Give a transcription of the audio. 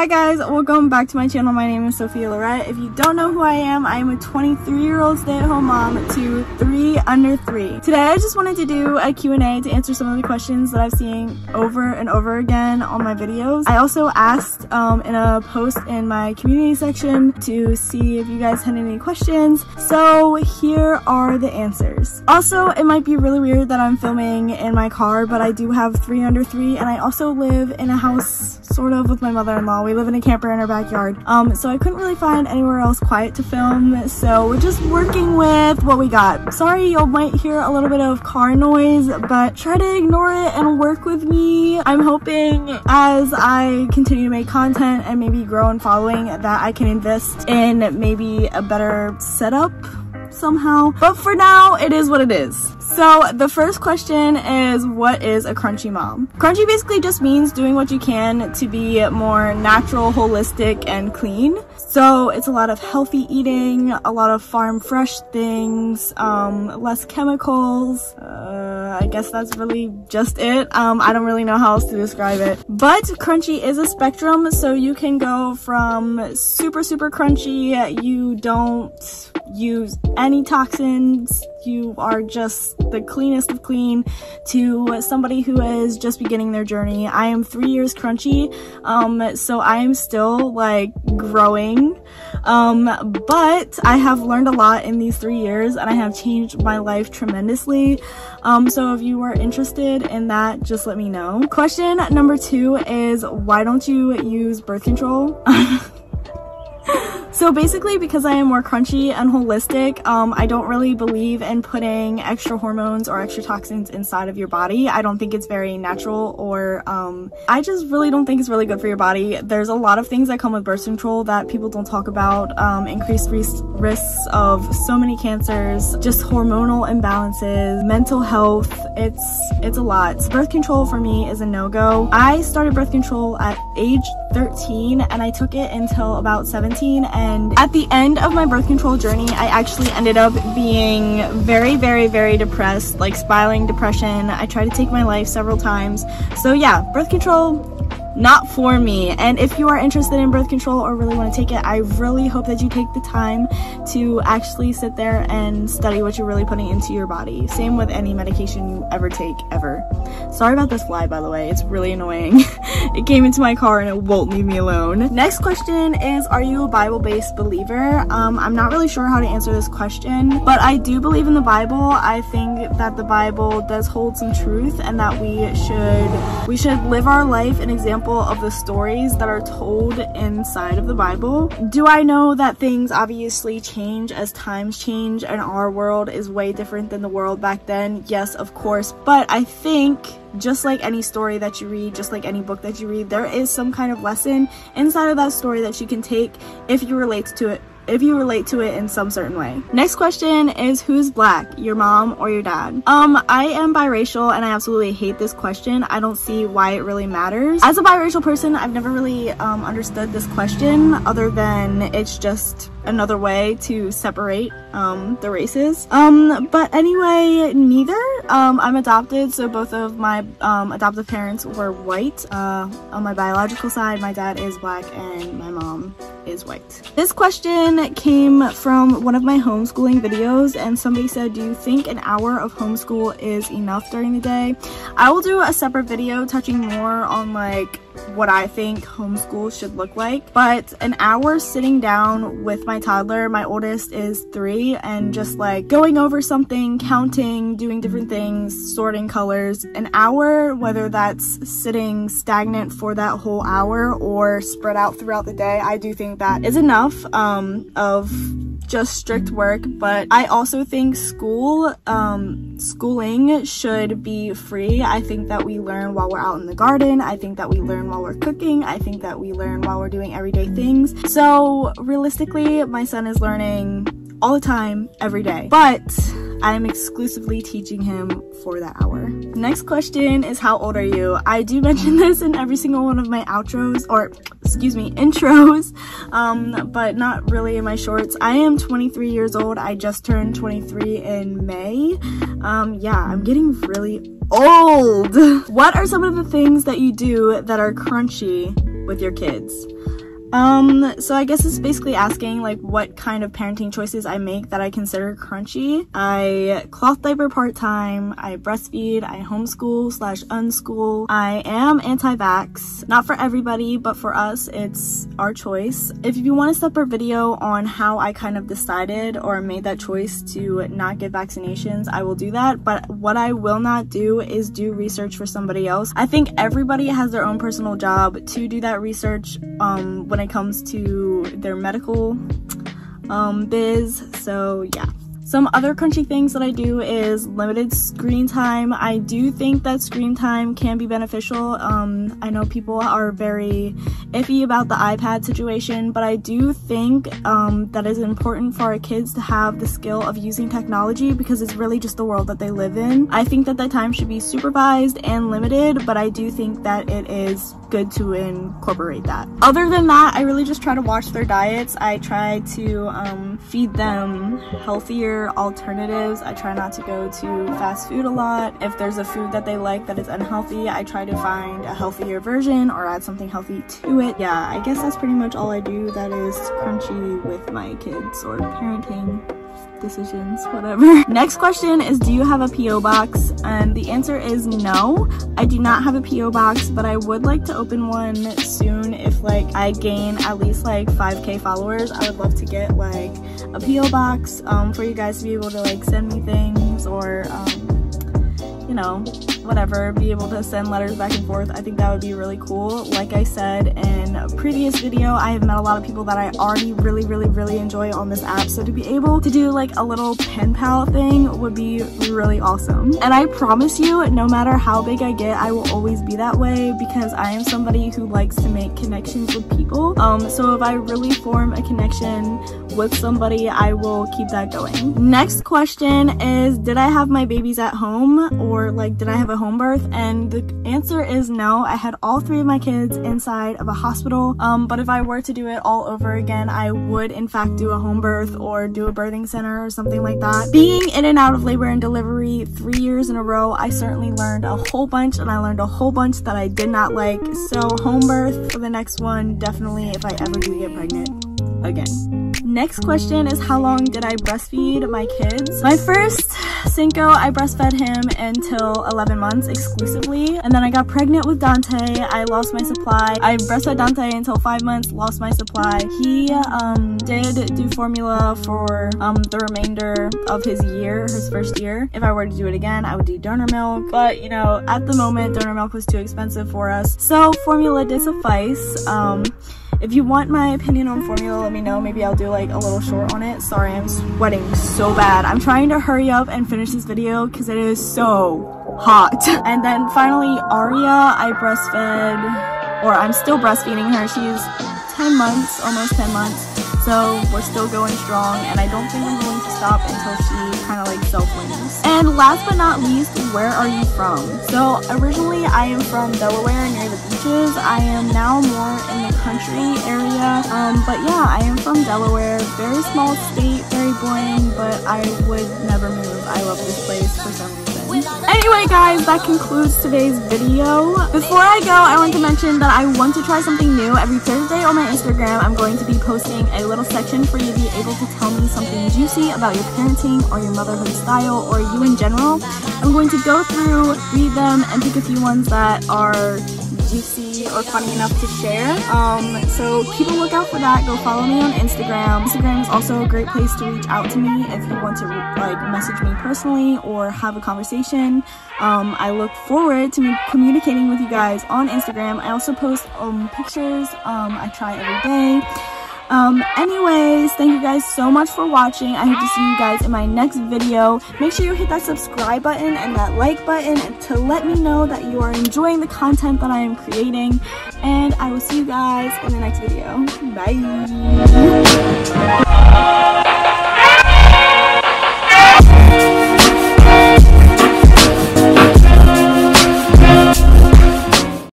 Hi guys, welcome back to my channel. My name is Sophia Lorette. If you don't know who I am a 23-year-old stay-at-home mom to 3 under 3. Today I just wanted to do a Q&A to answer some of the questions that I've seen over and over again on my videos. I also asked in a post in my community section to see if you guys had any questions. So here are the answers. Also, it might be really weird that I'm filming in my car, but I do have 3 under 3 and I also live in a house sort of with my mother-in-law. We live in a camper in our backyard. So I couldn't really find anywhere else quiet to film, so we're just working with what we got. Sorry, you might hear a little bit of car noise, but try to ignore it and work with me. I'm hoping as I continue to make content and maybe grow in following that I can invest in maybe a better setup somehow, but for now it is what it is. So the first question is, what is a crunchy mom? Crunchy basically just means doing what you can to be more natural, holistic, and clean. So it's a lot of healthy eating, a lot of farm fresh things, less chemicals. I guess that's really just it. I don't really know how else to describe it. But crunchy is a spectrum, so you can go from super crunchy, you don't use any toxins, you are just the cleanest of clean, to somebody who is just beginning their journey. I am 3 years crunchy, so I am still like growing, but I have learned a lot in these 3 years and I have changed my life tremendously. So if you are interested in that, just let me know. Question number 2 is, why don't you use birth control? So basically, because I am more crunchy and holistic, I don't really believe in putting extra hormones or extra toxins inside of your body. I don't think it's very natural, or I just really don't think it's really good for your body. There's a lot of things that come with birth control that people don't talk about. Increased risks of so many cancers, just hormonal imbalances, mental health. It's a lot. Birth control for me is a no-go. I started birth control at age 13 and I took it until about 17, and at the end of my birth control journey I actually ended up being very depressed, like spiraling depression. I tried to take my life several times. So yeah, birth control, not for me. And if you are interested in birth control or really want to take it, I really hope that you take the time to actually sit there and study what you're really putting into your body. Same with any medication you ever take, ever. Sorry about this fly, by the way, it's really annoying. It came into my car and it won't leave me alone. Next question is, are you a Bible-based believer? I'm not really sure how to answer this question, but I do believe in the Bible. I think that the Bible does hold some truth and that we should live our life an example of the stories that are told inside of the Bible. Do I know that things obviously change as times change and our world is way different than the world back then? Yes, of course, but I think just like any story that you read, just like any book that you read, there is some kind of lesson inside of that story that you can take if you relate to it in some certain way. Next question is, who's black, your mom or your dad? I am biracial and I absolutely hate this question. I don't see why it really matters. As a biracial person, I've never really understood this question, other than it's just another way to separate the races. But anyway, neither. I'm adopted, so both of my adoptive parents were white. On my biological side, my dad is black and my mom is white. This question came from one of my homeschooling videos, and somebody said, do you think an hour of homeschool is enough during the day? I will do a separate video touching more on like what I think homeschool should look like, but an hour sitting down with my toddler, my oldest is 3, and just like going over something, counting, doing different things, sorting colors, an hour, whether that's sitting stagnant for that whole hour or spread out throughout the day, I do think that is enough of just strict work. But I also think schooling should be free. I think that we learn while we're out in the garden. I think that we learn while we're cooking. I think that we learn while we're doing everyday things. So realistically, my son is learning all the time, every day, but I am exclusively teaching him for that hour. Next question is, how old are you? I do mention this in every single one of my outros, or excuse me, intros, but not really in my shorts. I am 23 years old. I just turned 23 in May. Yeah, I'm getting really old. What are some of the things that you do that are crunchy with your kids? So I guess it's basically asking like what kind of parenting choices I make that I consider crunchy. I cloth diaper part-time, I breastfeed, I homeschool / unschool, I am anti-vax. Not for everybody, but for us, it's our choice. If you want a separate video on how I kind of decided or made that choice to not get vaccinations, I will do that. But what I will not do is do research for somebody else. I think everybody has their own personal job to do that research when it comes to their medical biz. So yeah. Some other crunchy things that I do is limited screen time. I do think that screen time can be beneficial. I know people are very iffy about the iPad situation, but I do think that it's important for our kids to have the skill of using technology because it's really just the world that they live in. I think that that time should be supervised and limited, but I do think that it is good to incorporate that. Other than that, I really just try to watch their diets. I try to feed them healthier alternatives. I try not to go to fast food a lot. If there's a food that they like that is unhealthy, I try to find a healthier version or add something healthy to it. Yeah, I guess that's pretty much all I do that is crunchy with my kids or parenting decisions, whatever. Next question is, do you have a PO box? And the answer is no, I do not have a PO box, but I would like to open one soon. If like I gain at least like 5k followers, I would love to get like a PO box for you guys to be able to like send me things or you know, whatever, be able to send letters back and forth. I think that would be really cool. Like I said in a previous video, I have met a lot of people that I already really enjoy on this app, so to be able to do like a little pen pal thing would be really awesome. And I promise you, no matter how big I get, I will always be that way because I am somebody who likes to make connections with people. So if I really form a connection with somebody, I will keep that going. Next question is, did I have my babies at home, or like did I have a home birth? And the answer is no. I had all 3 of my kids inside of a hospital, but if I were to do it all over again, I would in fact do a home birth or do a birthing center or something like that. Being in and out of labor and delivery 3 years in a row, I certainly learned a whole bunch, and I learned a whole bunch that I did not like. So home birth for the next one, definitely, if I ever do get pregnant again. Next question is, how long did I breastfeed my kids? My first Cinco, I breastfed him until 11 months exclusively, and then I got pregnant with Dante. I lost my supply. I breastfed Dante until 5 months, lost my supply. He did do formula for the remainder of his year, his first year. If I were to do it again, I would do donor milk, but you know, at the moment donor milk was too expensive for us, so formula did suffice. If you want my opinion on formula, let me know. Maybe I'll do like a little short on it. Sorry, I'm sweating so bad. I'm trying to hurry up and finish this video because it is so hot. And then finally, Aria, I breastfed, or I'm still breastfeeding her. She's 10 months, almost 10 months. So we're still going strong, and I don't think I'm going to stop until she kind of like self-weans. And last but not least, where are you from? So originally I am from Delaware near the beaches. I am now more in the country area, but yeah, I am from Delaware. Very small state, very boring, but I would never move. I love this place for some reason. Anyway guys, that concludes today's video. Before I go, I want to mention that I want to try something new. Every Thursday on my Instagram, I'm going to be posting a little section for you to be able to tell me something juicy about your parenting or your motherhood style or you in general. I'm going to go through, read them, and pick a few ones that are juicy or funny enough to share. So keep a lookout for that. Go follow me on Instagram. Instagram is also a great place to reach out to me if you want to like message me personally or have a conversation. I look forward to communicating with you guys on Instagram. I also post pictures. I try every day. Anyways, thank you guys so much for watching. I hope to see you guys in my next video. Make sure you hit that subscribe button and that like button to let me know that you are enjoying the content that I am creating. And I will see you guys in the next video. Bye!